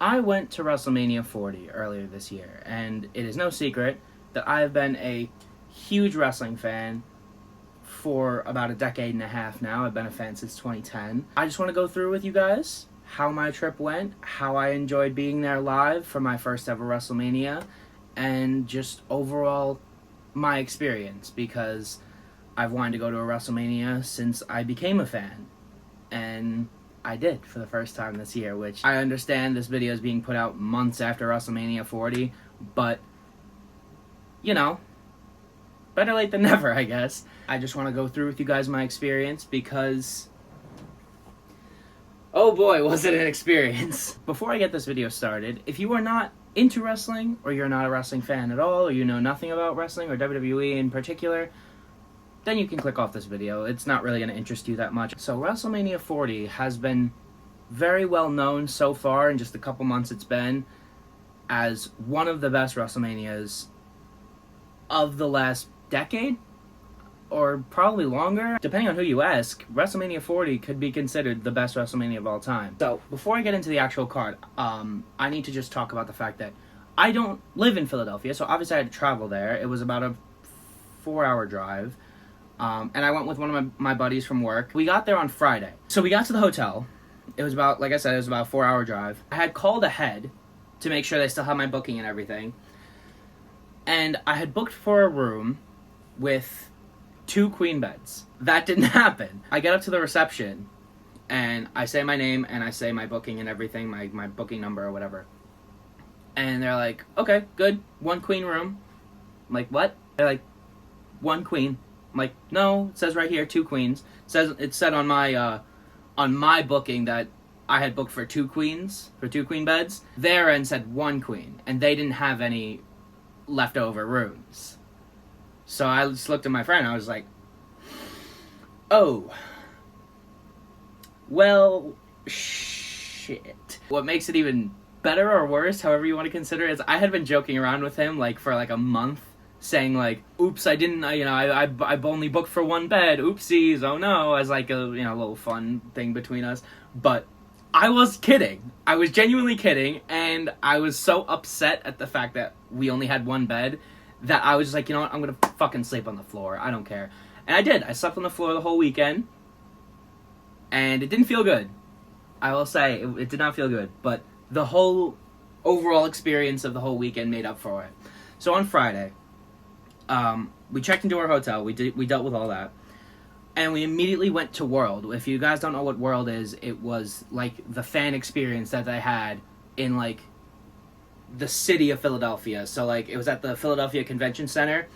I went to Wrestlemania 40 earlier this year, and it is no secret that I have been a huge wrestling fan for about a decade and a half now. I've been a fan since 2010. I just want to go through with you guys how my trip went, how I enjoyed being there live for my first ever WrestleMania, and just overall my experience, because I've wanted to go to a WrestleMania since I became a fan. And I did for the first time this year, which I understand this video is being put out months after WrestleMania 40, but, you know, better late than never, I guess. I just want to go through with you guys my experience because, oh boy, was it an experience. Before I get this video started, if you are not into wrestling, or you're not a wrestling fan at all, or you know nothing about wrestling, or WWE in particular, then you can click off this video. It's not really going to interest you that much. So WrestleMania 40 has been very well known so far in just a couple months it's been as one of the best WrestleManias of the last decade, or probably longer. Depending on who you ask, WrestleMania 40 could be considered the best WrestleMania of all time. So before I get into the actual card, I need to just talk about the fact that I don't live in Philadelphia, so obviously I had to travel there. It was about a 4-hour drive. And I went with one of my buddies from work. We got there on Friday. So we got to the hotel. It was about, like I said, it was about a 4-hour drive. I had called ahead to make sure they still had my booking and everything. And I had booked for a room with 2 queen beds. That didn't happen. I get up to the reception, and I say my name, and I say my booking and everything, my booking number or whatever. And they're like, okay, good, 1 queen room. I'm like, what? They're like, 1 queen. I'm like, no, it says right here 2 queens. It said on my booking that I had booked for 2 queens, for 2 queen beds. Their end said 1 queen, and they didn't have any leftover rooms. So I just looked at my friend, and I was like, oh, well, shit. What makes it even better or worse, however you want to consider it, is I had been joking around with him for a month, saying oops, I didn't, I've only booked for 1 bed, oopsies, oh no, as a little fun thing between us. But I was kidding. I was genuinely kidding, and I was so upset at the fact that we only had 1 bed that I was just like, you know what, I'm gonna fucking sleep on the floor, I don't care. And I did. I slept on the floor the whole weekend, and it didn't feel good. I will say, it did not feel good, but the whole overall experience of the whole weekend made up for it. So on Friday, we checked into our hotel, we dealt with all that, and we immediately went to World. If you guys don't know what World is, it was the fan experience that they had in the city of Philadelphia. So it was at the Philadelphia Convention Center,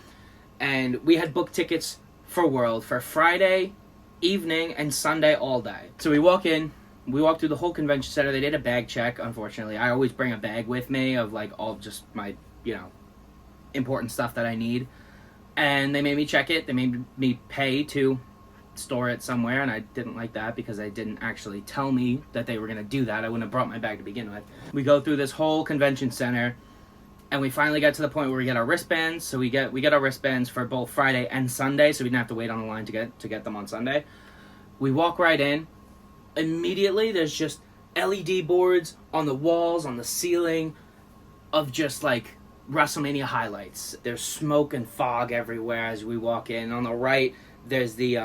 and we had booked tickets for World for Friday evening and Sunday all day. So we walk in, we walk through the whole convention center. They did a bag check, unfortunately. I always bring a bag with me of all just my, important stuff that I need. And they made me check it. They made me pay to store it somewhere, and I didn't like that because they didn't actually tell me that they were going to do that. I wouldn't have brought my bag to begin with. We go through this whole convention center, and we finally get to the point where we get our wristbands. So we get our wristbands for both Friday and Sunday, so we didn't have to wait on the line to get them on Sunday. We walk right in. Immediately, there's just LED boards on the walls, on the ceiling, of just WrestleMania highlights. There's smoke and fog everywhere as we walk in. On the right, there's the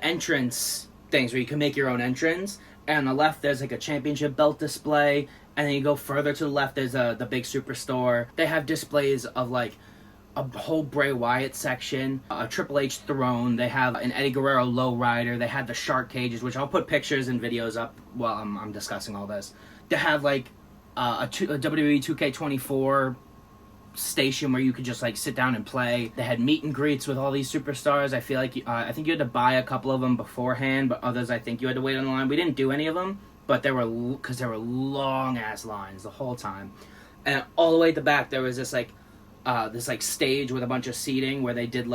entrance things where you can make your own entrance. And on the left, there's a championship belt display. And then you go further to the left, there's the big superstore. They have displays of a whole Bray Wyatt section, a Triple H throne. They have an Eddie Guerrero lowrider. They had the shark cages, which I'll put pictures and videos up while I'm discussing all this. They have a WWE 2K24 station where you could just sit down and play. They had meet and greets with all these superstars. I feel I think you had to buy a couple of them beforehand, but others I think you had to wait on the line. We didn't do any of them, but there were long ass lines the whole time. And all the way at the back there was this stage with a bunch of seating where they did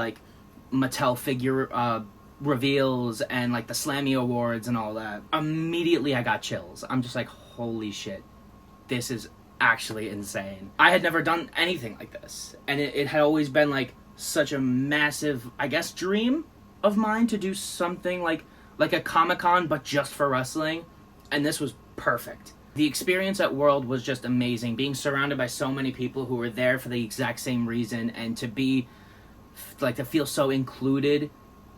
Mattel figure reveals and the Slammy Awards and all that. Immediately I got chills. I'm just holy shit, this is actually insane. I had never done anything like this, and it had always been such a massive, I guess, dream of mine to do something like a Comic-Con but just for wrestling, and this was perfect. The experience at World was just amazing. Being surrounded by so many people who were there for the exact same reason, and to be, like, to feel so included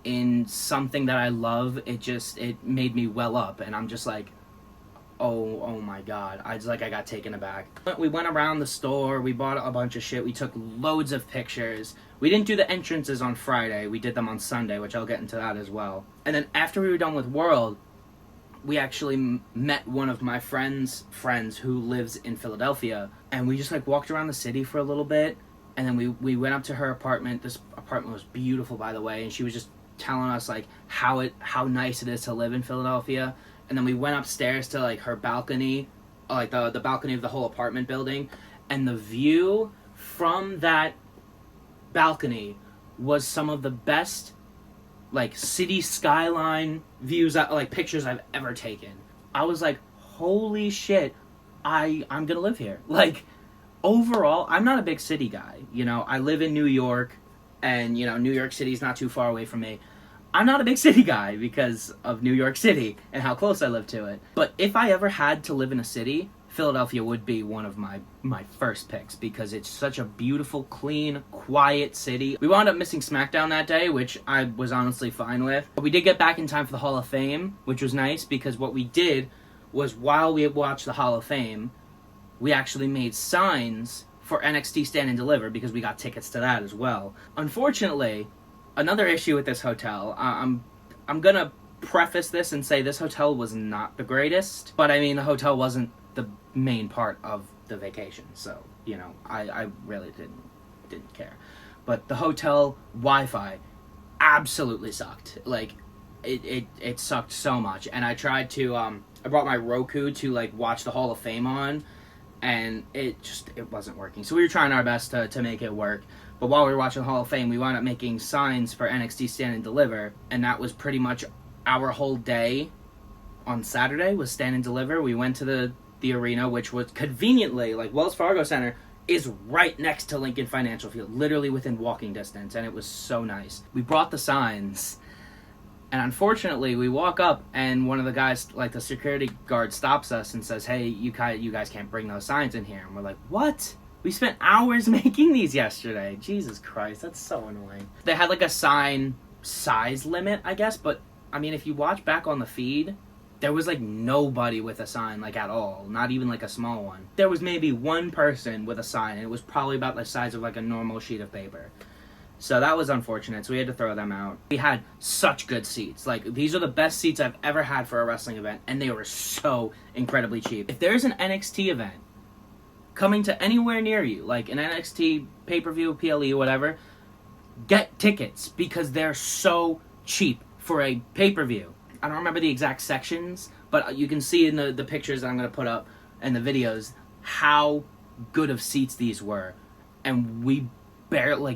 in something that I love, it made me well up, and I'm just like, oh my god. I got taken aback. We went around the store, we bought a bunch of shit, we took loads of pictures. We didn't do the entrances on Friday, we did them on Sunday, which I'll get into that as well. And then after we were done with World, we actually met one of my friends who lives in Philadelphia, and we just, like, walked around the city for a little bit, and then we went up to her apartment. This apartment was beautiful, by the way, and she was just telling us, like, how nice it is to live in Philadelphia. And then we went upstairs to, like, her balcony, like the balcony of the whole apartment building, and the view from that balcony was some of the best, like, city skyline views, like, pictures I've ever taken. I was like, holy shit, I'm gonna live here. Like, overall, I'm not a big city guy. You know, I live in New York, and, you know, New York City's not too far away from me. I'm not a big city guy because of New York City and how close I live to it. But if I ever had to live in a city, Philadelphia would be one of my first picks, because it's such a beautiful, clean, quiet city. We wound up missing SmackDown that day, which I was honestly fine with. But we did get back in time for the Hall of Fame, which was nice, because what we did was, while we watched the Hall of Fame, we actually made signs for NXT Stand and Deliver, because we got tickets to that as well. Unfortunately, another issue with this hotel, I'm gonna preface this and say this hotel was not the greatest, but I mean, the hotel wasn't the main part of the vacation, so, you know, I really didn't care. But the hotel Wi-Fi absolutely sucked. Like, it sucked so much, and I tried to, I brought my Roku to, like, watch the Hall of Fame on, and it wasn't working. So we were trying our best to make it work. But while we were watching the Hall of Fame, we wound up making signs for NXT Stand and Deliver, and that was pretty much our whole day on Saturday, was Stand and Deliver. We went to the arena, which was conveniently, like, Wells Fargo Center is right next to Lincoln Financial Field, literally within walking distance, and it was so nice. We brought the signs, and unfortunately, we walk up, and one of the guys, like the security guard, stops us and says, "Hey, you guys can't bring those signs in here." And we're like, "What? We spent hours making these yesterday." Jesus Christ, that's so annoying. They had, like, a sign size limit, I guess, but, I mean, if you watch back on the feed, there was, like, nobody with a sign, like, at all. Not even, like, a small one. There was maybe one person with a sign, and it was probably about the size of, like, a normal sheet of paper. So that was unfortunate, so we had to throw them out. We had such good seats. Like, these are the best seats I've ever had for a wrestling event, and they were so incredibly cheap. If there's an NXT event coming to anywhere near you, like an NXT pay-per-view, PLE, whatever, get tickets, because they're so cheap for a pay-per-view. I don't remember the exact sections, but you can see in the pictures that I'm going to put up and the videos how good of seats these were. And we barely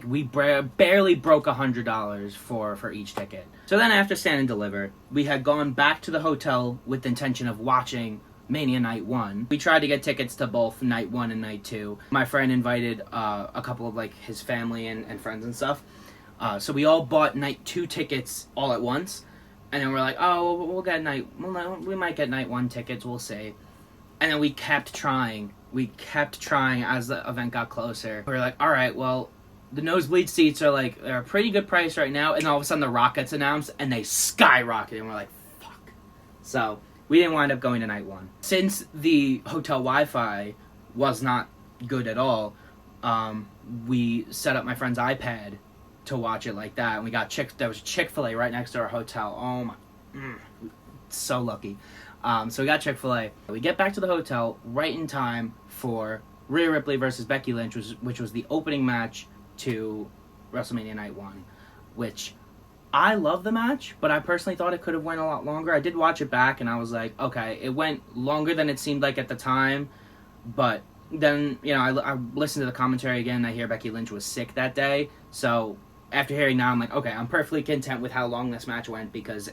broke $100 for each ticket. So then after Stand and Deliver, we had gone back to the hotel with the intention of watching Mania Night 1. We tried to get tickets to both Night 1 and Night 2. My friend invited a couple of, like, his family and friends and stuff. So we all bought Night 2 tickets all at once. And then we're like, oh, we'll get we might get Night 1 tickets, we'll see. And then we kept trying. As the event got closer. We were like, alright, well, the nosebleed seats are, like, they're a pretty good price right now. And all of a sudden the Rock gets announced, and they skyrocket. And we're like, fuck. So we didn't wind up going to Night 1. Since the hotel Wi-Fi was not good at all, we set up my friend's iPad to watch it like that. And we got there was Chick-fil-A right next to our hotel. Oh my, so lucky. So we got Chick-fil-A. We get back to the hotel right in time for Rhea Ripley versus Becky Lynch, which was the opening match to WrestleMania Night 1, which I love the match, but I personally thought it could have went a lot longer. I did watch it back, and I was like, okay, it went longer than it seemed like at the time, but then, you know, I listened to the commentary again, and I hear Becky Lynch was sick that day, so after hearing now, I'm like, okay, I'm perfectly content with how long this match went, because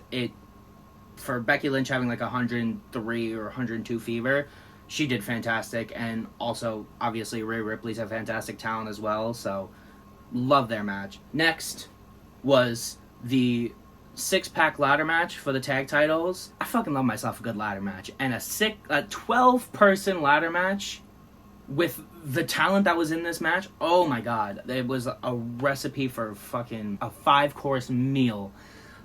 for Becky Lynch having like 103 or 102 fever, she did fantastic, and also, obviously, Rhea Ripley's a fantastic talent as well, so love their match. Next was the 6-pack ladder match for the tag titles. I fucking love myself a good ladder match. And a 12-person ladder match with the talent that was in this match, oh my god. It was a recipe for fucking a 5-course meal.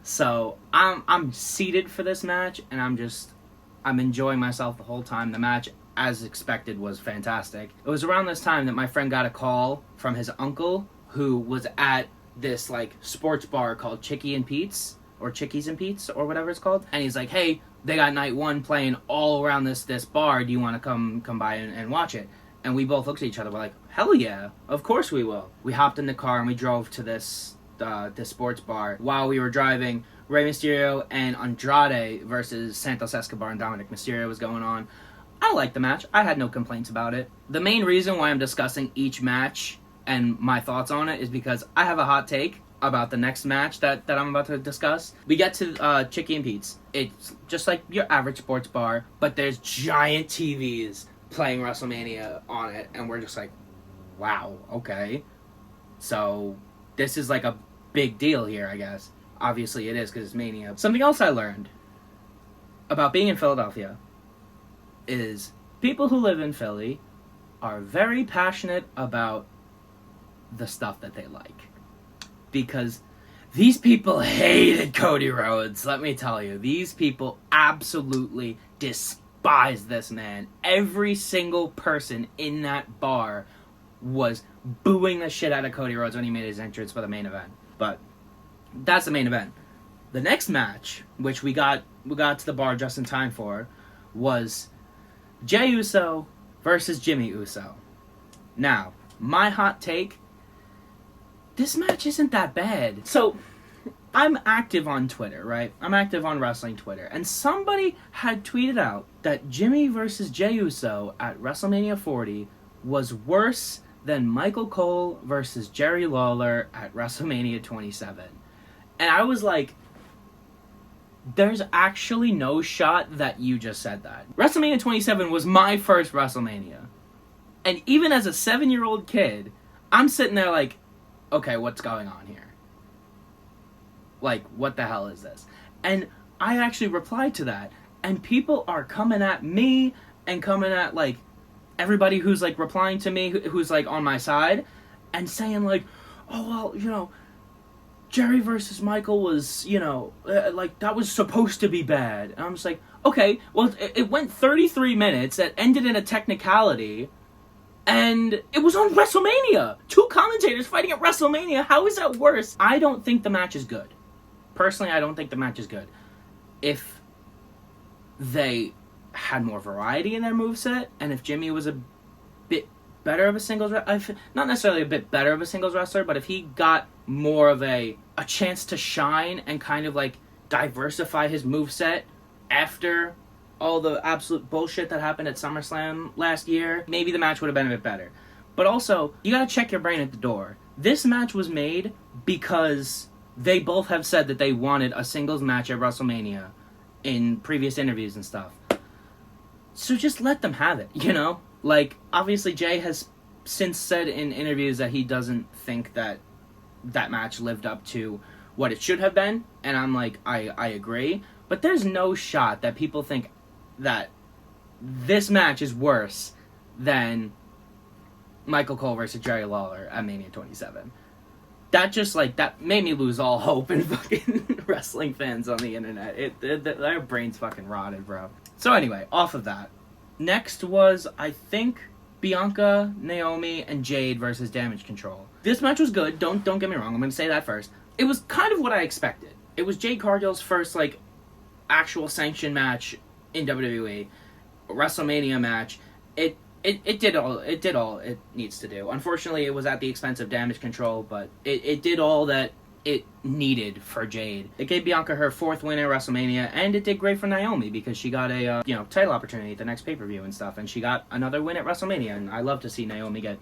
So I'm seated for this match, and I'm enjoying myself the whole time. The match, as expected, was fantastic. It was around this time that my friend got a call from his uncle, who was at this like sports bar called Chickies and Pete's, or whatever it's called. And he's like, hey, they got night 1 playing all around this bar. Do you want to come by and watch it? And we both looked at each other. We're like, hell yeah, of course we will. We hopped in the car and we drove to this sports bar. While we were driving, Rey Mysterio and Andrade versus Santos Escobar and Dominic Mysterio was going on. I liked the match. I had no complaints about it. The main reason why I'm discussing each match and my thoughts on it is because I have a hot take about the next match that I'm about to discuss. We get to Chickies and Pete's. It's just like your average sports bar, but there's giant TVs playing WrestleMania on it, and we're just like, wow, okay. So this is like a big deal here, I guess. Obviously it is, because it's Mania. Something else I learned about being in Philadelphia is people who live in Philly are very passionate about the stuff that they like. Because these people hated Cody Rhodes, let me tell you. These people absolutely despise this man. Every single person in that bar was booing the shit out of Cody Rhodes when he made his entrance for the main event. But that's the main event. The next match, which we got to the bar just in time for, was Jey Uso versus Jimmy Uso. Now, my hot take, this match isn't that bad. So, I'm active on Twitter, right? I'm active on wrestling Twitter. And somebody had tweeted out that Jimmy versus Jey Uso at WrestleMania 40 was worse than Michael Cole versus Jerry Lawler at WrestleMania 27. And I was like, there's actually no shot that you just said that. WrestleMania 27 was my first WrestleMania. And even as a 7-year-old kid, I'm sitting there like, okay, what's going on here? Like, what the hell is this? And I actually replied to that. And people are coming at me and coming at, like, everybody who's, like, replying to me, who's, like, on my side, and saying, like, oh, well, you know, Jerry versus Michael was, you know, like, that was supposed to be bad. And I'm just like, okay, well, it went 33 minutes, it ended in a technicality, and it was on WrestleMania! 2 commentators fighting at WrestleMania, how is that worse? I don't think the match is good. Personally, I don't think the match is good. If they had more variety in their moveset, and if Jimmy was a bit better of a singles wrestler, not necessarily a bit better of a singles wrestler, but if he got more of a chance to shine and kind of like diversify his moveset after all the absolute bullshit that happened at SummerSlam last year, maybe the match would have been a bit better. But also, you gotta check your brain at the door. This match was made because they both have said that they wanted a singles match at WrestleMania in previous interviews and stuff. So just let them have it, you know? Like, obviously Jay has since said in interviews that he doesn't think that that match lived up to what it should have been, and I'm like, I agree. But there's no shot that people think that this match is worse than Michael Cole versus Jerry Lawler at Mania 27. That just, like, that made me lose all hope in fucking wrestling fans on the internet. Their brains fucking rotted, bro. So anyway, off of that. Next was, I think, Bianca, Naomi, and Jade versus Damage Control. This match was good, don't get me wrong, I'm gonna say that first. It was kind of what I expected. It was Jade Cargill's first, like, actual sanctioned match in WWE. A WrestleMania match. It did all it needs to do. Unfortunately, it was at the expense of Damage Control, but it did all that it needed for Jade. It gave Bianca her 4th win at WrestleMania, and it did great for Naomi because she got a title opportunity at the next pay-per-view and stuff, and she got another win at WrestleMania, and I love to see Naomi get,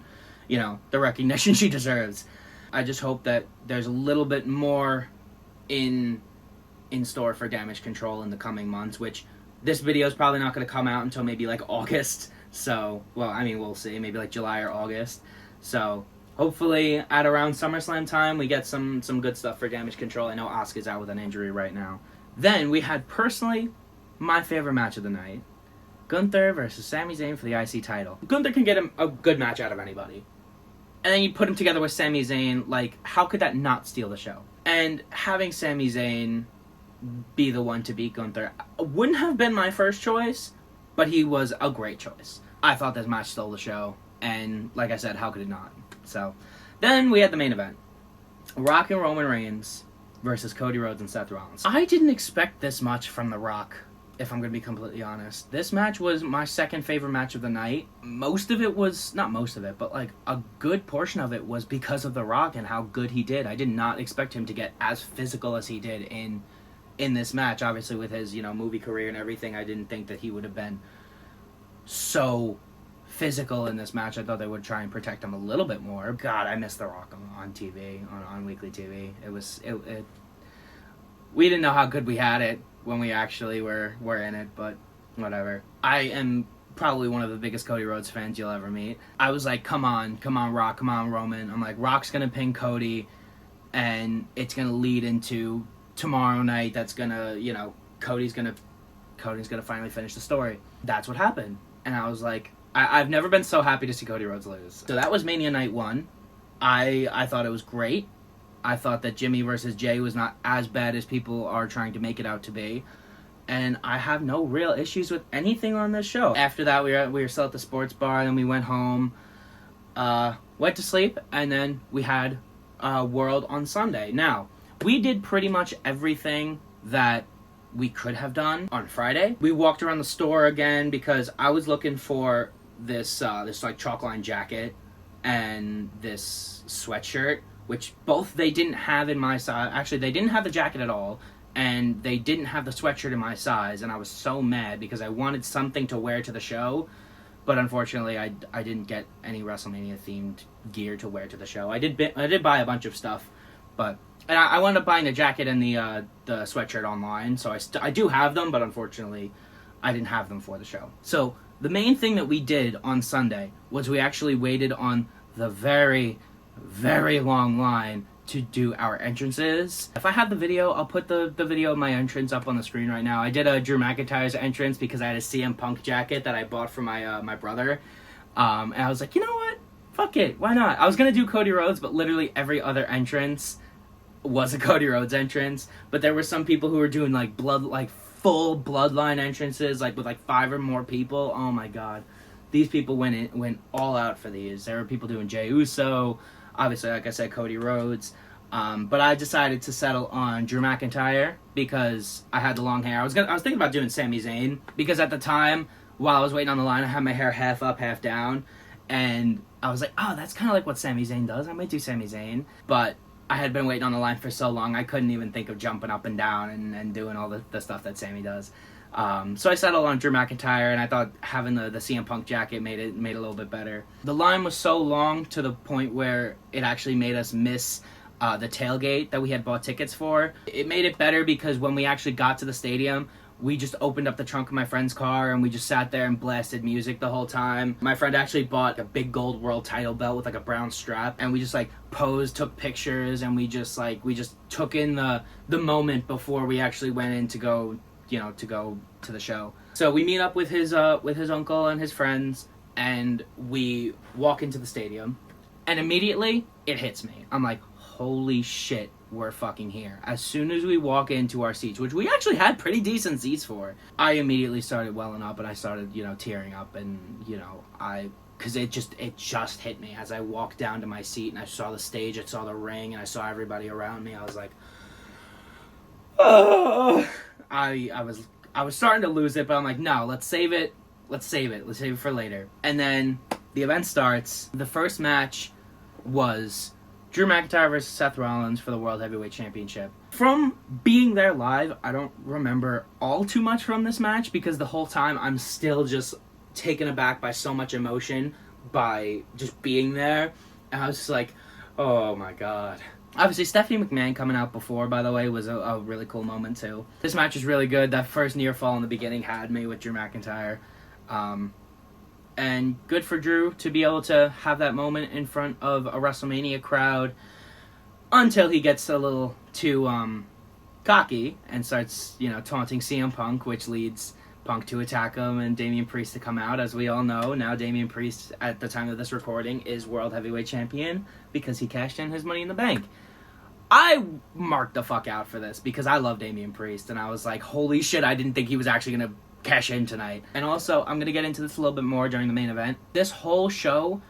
the recognition she deserves. I just hope that there's a little bit more in store for Damage Control in the coming months, which this video is probably not going to come out until maybe like August. So, well, I mean, we'll see. Maybe like July or August. So, Hopefully, at around SummerSlam time, we get some good stuff for Damage Control. I know Asuka's out with an injury right now. Then we had, personally, my favorite match of the night. Gunther versus Sami Zayn for the IC title. Gunther can get a good match out of anybody. And then you put him together with Sami Zayn, like, how could that not steal the show? And having Sami Zayn be the one to beat Gunther wouldn't have been my first choice, but he was a great choice. I thought this match stole the show, and like I said, how could it not? So, then we had the main event. Rock and Roman Reigns versus Cody Rhodes and Seth Rollins. I didn't expect this much from The Rock, if I'm going to be completely honest. This match was my second favorite match of the night. Most of it was, not most of it, but like a good portion of it was because of The Rock and how good he did. I did not expect him to get as physical as he did in this match. Obviously with his, movie career and everything, I didn't think that he would have been so physical in this match. I thought they would try and protect him a little bit more. God, I miss The Rock on TV, on weekly TV. We didn't know how good we had it when we actually were in it, but whatever. I am probably one of the biggest Cody Rhodes fans you'll ever meet. I was like, come on, Rock, come on, Roman. I'm like, Rock's gonna pin Cody, and it's gonna lead into tomorrow night. That's gonna, Cody's gonna finally finish the story. That's what happened. And I was like, I've never been so happy to see Cody Rhodes lose. So that was Mania Night 1. I thought it was great. I thought that Jimmy versus Jay was not as bad as people are trying to make it out to be. And I have no real issues with anything on this show. After that, we were still at the sports bar, and then we went home, went to sleep, and then we had World on Sunday. Now, we did pretty much everything that we could have done on Friday. We walked around the store again because I was looking for this like chalkline jacket and this sweatshirt, which both they didn't have in my size. Actually, they didn't have the jacket at all, and they didn't have the sweatshirt in my size, and I was so mad because I wanted something to wear to the show, but unfortunately I didn't get any WrestleMania themed gear to wear to the show. I did buy a bunch of stuff, but and I wound up buying the jacket and the sweatshirt online, so I do have them, but unfortunately I didn't have them for the show. So the main thing that we did on Sunday was we actually waited on the very, very long line to do our entrances. If I have the video, I'll put the video of my entrance up on the screen right now. I did a Drew McIntyre's entrance because I had a CM Punk jacket that I bought for my brother. And I was like, you know what? Fuck it. Why not? I was going to do Cody Rhodes, but literally every other entrance was a Cody Rhodes entrance. But there were some people who were doing full bloodline entrances, like with like 5 or more people. Oh my god. These people went all out for these. There were people doing Jey Uso, obviously, like I said, Cody Rhodes. But I decided to settle on Drew McIntyre because I had the long hair. I was thinking about doing Sami Zayn because at the time, while I was waiting on the line, I had my hair half up, half down, and I was like, oh, that's kind of like what Sami Zayn does. I might do Sami Zayn, but I had been waiting on the line for so long, I couldn't even think of jumping up and down and doing all the stuff that Sami does. So I settled on Drew McIntyre, and I thought having the CM Punk jacket made it a little bit better. The line was so long to the point where it actually made us miss the tailgate that we had bought tickets for. It made it better because when we actually got to the stadium, we just opened up the trunk of my friend's car and we just sat there and blasted music the whole time. My friend actually bought a big gold world title belt with like a brown strap, and we just like posed, took pictures, and we just took in the moment before we actually went in to go to the show. So we meet up with his uncle and his friends, and we walk into the stadium, and immediately it hits me. I'm like, holy shit, we're fucking here. As soon as we walk into our seats, which we actually had pretty decent seats for, I immediately started welling up, and I started, tearing up, and, because it just hit me as I walked down to my seat, and I saw the stage, I saw the ring, and I saw everybody around me. I was like, oh. I was starting to lose it, but I'm like, no, let's save it for later. And then the event starts. The first match was Drew McIntyre versus Seth Rollins for the World Heavyweight Championship. From being there live, I don't remember all too much from this match because the whole time I'm still just taken aback by so much emotion by just being there. And I was just like, oh my god. Obviously, Stephanie McMahon coming out before, by the way, was a really cool moment, too. This match was really good. That first near fall in the beginning had me with Drew McIntyre. And good for Drew to be able to have that moment in front of a WrestleMania crowd until he gets a little too cocky and starts, taunting CM Punk, which leads Punk to attack him and Damian Priest to come out. As we all know, now Damian Priest, at the time of this recording, is World Heavyweight Champion because he cashed in his Money in the Bank. I marked the fuck out for this because I love Damian Priest, and I was like, holy shit, I didn't think he was actually going to cash in tonight. And also, I'm going to get into this a little bit more during the main event. This whole show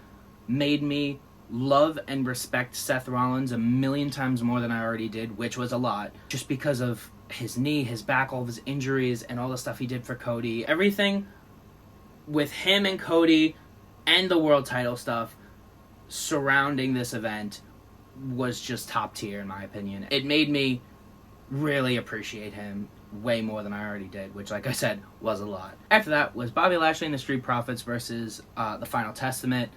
made me love and respect Seth Rollins a million times more than I already did, which was a lot, just because of his knee, his back, all of his injuries, and all the stuff he did for Cody. Everything with him and Cody and the world title stuff surrounding this event was just top tier, in my opinion. It made me really appreciate him way more than I already did, which, like I said, was a lot. After that was Bobby Lashley and the Street Profits versus the Final Testament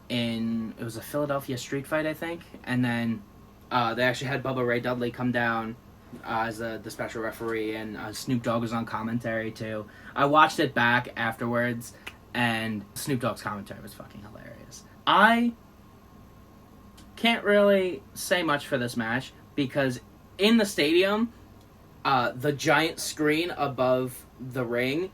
it was a Philadelphia street fight, I think. And then they actually had Bubba Ray Dudley come down as the special referee, and Snoop Dogg was on commentary too. I watched it back afterwards, and Snoop Dogg's commentary was fucking hilarious. I can't really say much for this match because in the stadium, the giant screen above the ring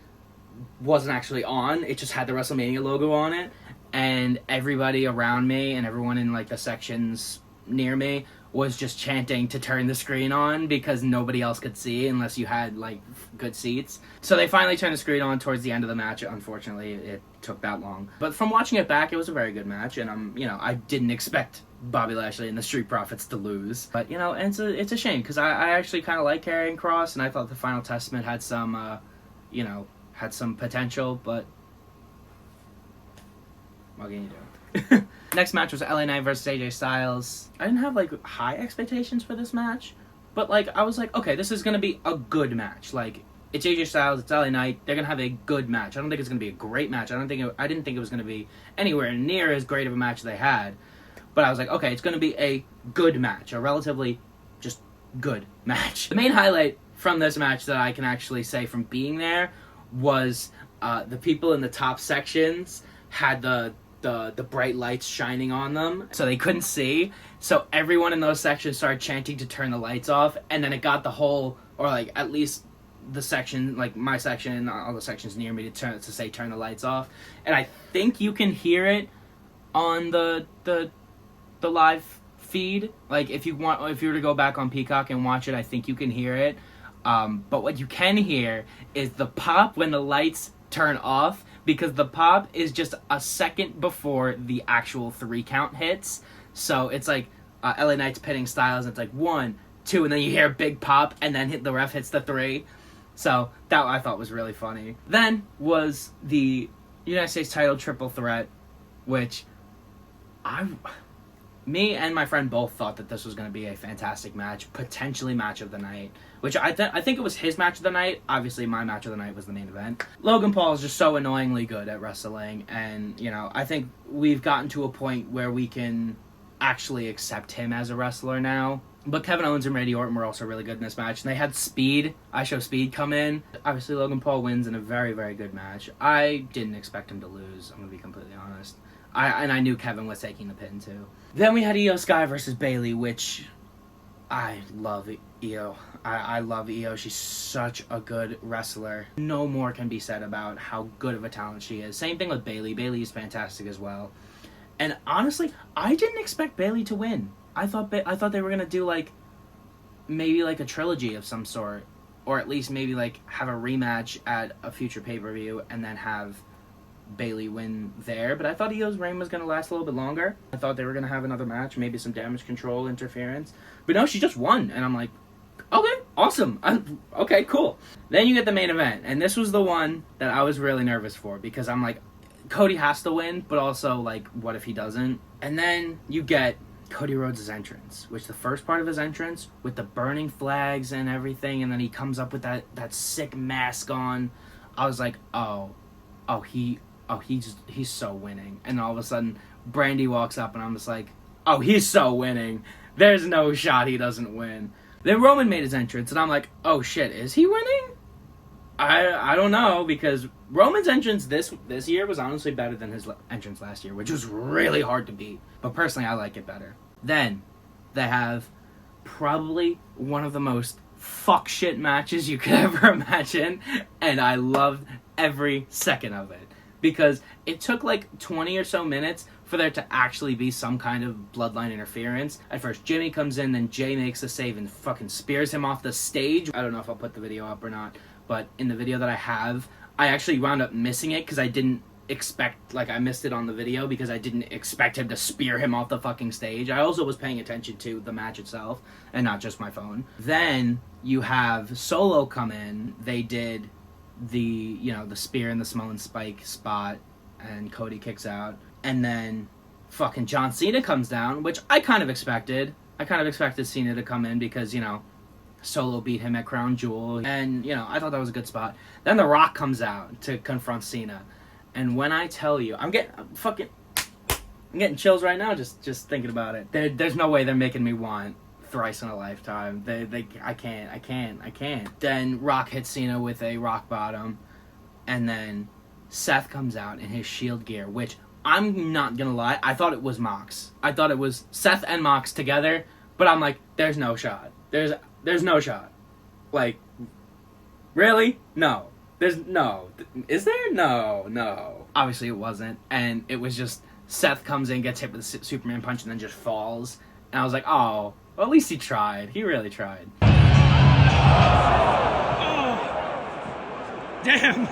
wasn't actually on. It just had the WrestleMania logo on it, and everybody around me and everyone in like the sections near me was just chanting to turn the screen on because nobody else could see unless you had like good seats. So they finally turned the screen on towards the end of the match. Unfortunately, it took that long. But from watching it back, it was a very good match, and I didn't expect Bobby Lashley and the Street Profits to lose. But it's a shame because I actually kind of like Karrion Kross, and I thought the Final Testament had some potential, but what can you do? Next match was LA Knight versus AJ Styles. I didn't have like high expectations for this match, but like I was like, okay, this is gonna be a good match. Like, it's AJ Styles, it's LA Knight. They're gonna have a good match. I don't think it's gonna be a great match. I didn't think it was gonna be anywhere near as great of a match as they had. But I was like, okay, it's gonna be a good match, a relatively just good match. The main highlight from this match that I can actually say from being there was the people in the top sections had the bright lights shining on them, so they couldn't see. So everyone in those sections started chanting to turn the lights off, and then it got the whole, or like at least the section, like my section, all the sections near me to say turn the lights off. And I think you can hear it on the live feed. Like if you were to go back on Peacock and watch it, I think you can hear it. But what you can hear is the pop when the lights turn off, because the pop is just a second before the actual 3 count hits. So it's like LA Knight's pinning Styles, and it's like 1, 2, and then you hear a big pop, and then the ref hits the 3. So that I thought was really funny. Then was the United States title triple threat, which me and my friend both thought that this was going to be a fantastic match, potentially match of the night, which I think it was his match of the night. Obviously, my match of the night was the main event. Logan Paul is just so annoyingly good at wrestling, and, I think we've gotten to a point where we can actually accept him as a wrestler now. But Kevin Owens and Randy Orton were also really good in this match, and they had Speed come in. Obviously, Logan Paul wins in a very, very good match. I didn't expect him to lose, I'm going to be completely honest. I knew Kevin was taking the pin, too. Then we had Io Sky versus Bayley, which I love Io. I love Io. She's such a good wrestler. No more can be said about how good of a talent she is. Same thing with Bayley. Bayley is fantastic as well. And honestly, I didn't expect Bayley to win. I thought they were going to do maybe a trilogy of some sort. Or at least maybe have a rematch at a future pay-per-view and then have Bayley win there, but I thought Io's reign was going to last a little bit longer. I thought they were going to have another match, maybe some damage control interference, but no, she just won, and I'm like, okay, awesome, okay, cool. Then you get the main event, and this was the one that I was really nervous for, because I'm like, Cody has to win, but also, what if he doesn't? And then you get Cody Rhodes' entrance, which the first part of his entrance, with the burning flags and everything, and then he comes up with that sick mask on, I was like, he's so winning. And all of a sudden, Brandy walks up, and I'm just like, oh, he's so winning. There's no shot he doesn't win. Then Roman made his entrance, and I'm like, oh shit, is he winning? I don't know, because Roman's entrance this year was honestly better than his entrance last year, which was really hard to beat. But personally, I like it better. Then they have probably one of the most fuck shit matches you could ever imagine, and I loved every second of it, because it took like 20 or so minutes for there to actually be some kind of bloodline interference. At first, Jimmy comes in, then Jay makes the save and fucking spears him off the stage. I don't know if I'll put the video up or not, but in the video that I have, I actually wound up missing it because I didn't expect, like, I missed it on the video because I didn't expect him to spear him off the fucking stage. I also was paying attention to the match itself and not just my phone. Then you have Solo come in. They did the spear and the smell and spike spot, and Cody kicks out. And then fucking John Cena comes down, which I kind of expected. I kind of expected Cena to come in because, Solo beat him at Crown Jewel. And, I thought that was a good spot. Then The Rock comes out to confront Cena. And when I tell you, I'm getting chills right now just thinking about it. There's no way they're making me want thrice in a lifetime. I can't. Then Rock hits Cena with a rock bottom. And then Seth comes out in his Shield gear, which I'm not gonna lie, I thought it was Mox. I thought it was Seth and Mox together, but I'm like, there's no shot. There's no shot. Like, really? No. Is there? No. Obviously it wasn't, and it was just Seth comes in, gets hit with a Superman punch, and then just falls. And I was like, oh, well, at least he tried. He really tried. Oh, damn.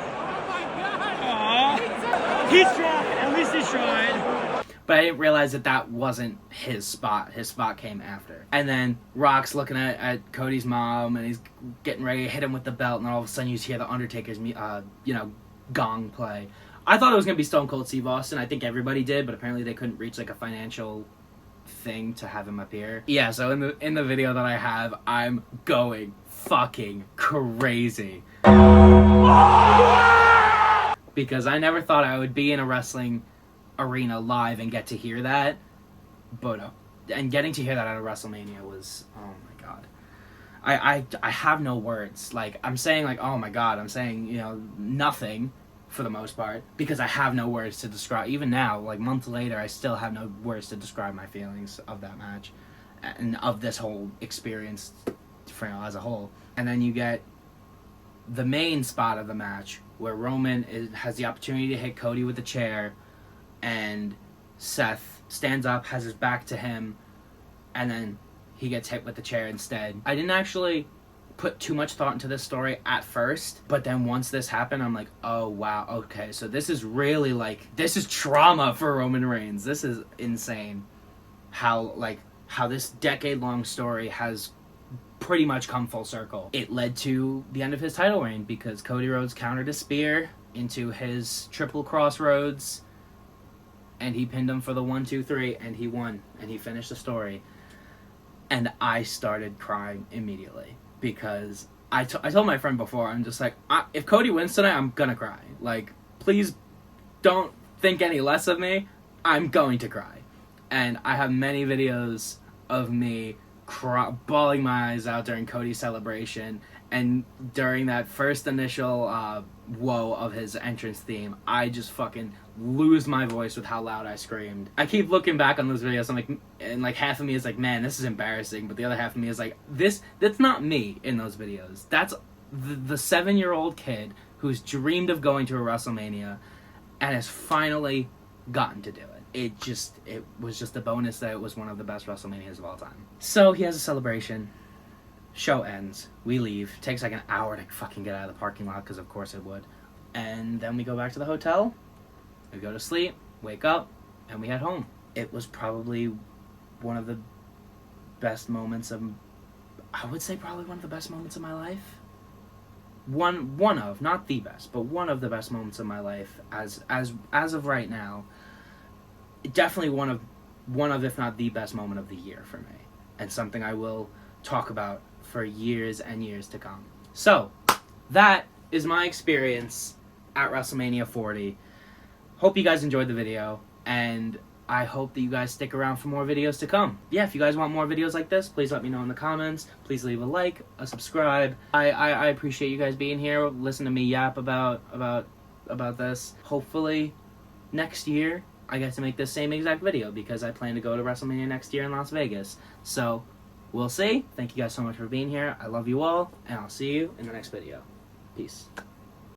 He's trying. At least he tried. But I didn't realize that wasn't his spot. His spot came after. And then Rock's looking at Cody's mom, and he's getting ready to hit him with the belt, and all of a sudden you hear the Undertaker's, gong play. I thought it was going to be Stone Cold Steve Austin. I think everybody did, but apparently they couldn't reach, like, a financial thing to have him appear. Yeah, so in the video that I have, I'm going fucking crazy. Because I never thought I would be in a wrestling arena live and get to hear that. But, and getting to hear that at a WrestleMania was, oh my god. I have no words. Like, I'm saying, like, oh my god, I'm saying, nothing for the most part, because I have no words to describe. Even now, like, months later, I still have no words to describe my feelings of that match and of this whole experience as a whole. And then you get the main spot of the match, where Roman has the opportunity to hit Cody with the chair, and Seth stands up, has his back to him, and then he gets hit with the chair instead. I didn't actually put too much thought into this story at first, but then once this happened, I'm like, oh wow, okay, so this is really, like, this is trauma for Roman Reigns. This is insane how this decade-long story has pretty much come full circle. It led to the end of his title reign because Cody Rhodes countered a spear into his triple crossroads, and he pinned him for the 1, 2, 3, and he won, and he finished the story. And I started crying immediately because I told my friend before, I'm just like, if Cody wins tonight, I'm gonna cry. Like, please don't think any less of me. I'm going to cry. And I have many videos of me bawling my eyes out during Cody's celebration, and during that first initial whoa of his entrance theme, I just fucking lose my voice with how loud I screamed. I keep looking back on those videos, I'm like, and like half of me is like, man, this is embarrassing, but the other half of me is like, that's not me in those videos. That's the 7-year-old kid who's dreamed of going to a WrestleMania and has finally gotten to do it. It was just a bonus that it was one of the best WrestleManias of all time. So he has a celebration. Show ends. We leave. Takes like an hour to fucking get out of the parking lot, because of course it would. And then we go back to the hotel. We go to sleep, wake up, and we head home. It was probably one of the best moments of... I would say probably one of the best moments of my life. One of, not the best, but one of the best moments of my life as of right now. Definitely one of, if not the best moment of the year for me, and something I will talk about for years and years to come. So, that is my experience at WrestleMania 40. Hope you guys enjoyed the video, and I hope that you guys stick around for more videos to come. Yeah, if you guys want more videos like this, please let me know in the comments. Please leave a like, a subscribe. I appreciate you guys being here. Listen to me yap about this. Hopefully, next year, I get to make this same exact video because I plan to go to WrestleMania next year in Las Vegas. So, we'll see. Thank you guys so much for being here. I love you all, and I'll see you in the next video. Peace.